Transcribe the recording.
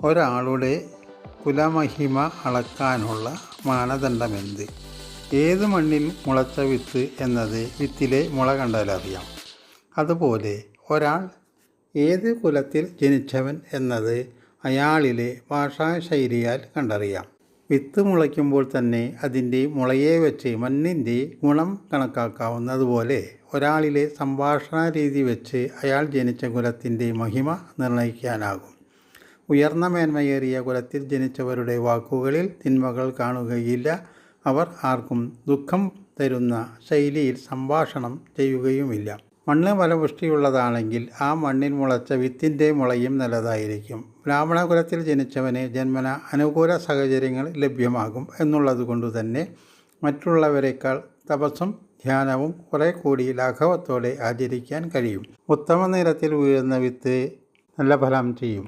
ഒരാളുടെ കുലമഹിമ അളക്കാനുള്ള മാനദണ്ഡമെന്ത്? ഏത് മണ്ണിൽ മുളച്ച വിത്ത് എന്നത് വിത്തിലെ മുള കണ്ടാലറിയാം. അതുപോലെ ഒരാൾ ഏത് കുലത്തിൽ ജനിച്ചവൻ എന്നത് അയാളിലെ ഭാഷാശൈലിയാൽ കണ്ടറിയാം. വിത്ത് മുളയ്ക്കുമ്പോൾ തന്നെ അതിൻ്റെ മുളയെ വെച്ച് മണ്ണിൻ്റെ ഗുണം കണക്കാക്കാവുന്നതുപോലെ ഒരാളിലെ സംഭാഷണ രീതി വെച്ച് അയാൾ ജനിച്ച കുലത്തിൻ്റെ മഹിമ നിർണ്ണയിക്കാനാകും. ഉയർന്ന മേന്മയേറിയ കുലത്തിൽ ജനിച്ചവരുടെ വാക്കുകളിൽ തിന്മകൾ കാണുകയില്ല. അവർ ആർക്കും ദുഃഖം തരുന്ന ശൈലിയിൽ സംഭാഷണം ചെയ്യുകയുമില്ല. മണ്ണ് ഫലപുഷ്ടിയുള്ളതാണെങ്കിൽ ആ മണ്ണിൽ മുളച്ച വിത്തിൻ്റെ മുളയും നല്ലതായിരിക്കും. ബ്രാഹ്മണ കുലത്തിൽ ജനിച്ചവന് ജന്മന അനുകൂല സാഹചര്യങ്ങൾ ലഭ്യമാകും എന്നുള്ളതുകൊണ്ട് തന്നെ മറ്റുള്ളവരെക്കാൾ തപസ്സും ധ്യാനവും കുറെ കൂടി ലാഘവത്തോടെ ആചരിക്കാൻ കഴിയും. ഉത്തമ നിലത്തിൽ വീഴുന്ന വിത്ത് നല്ല ഫലം ചെയ്യും.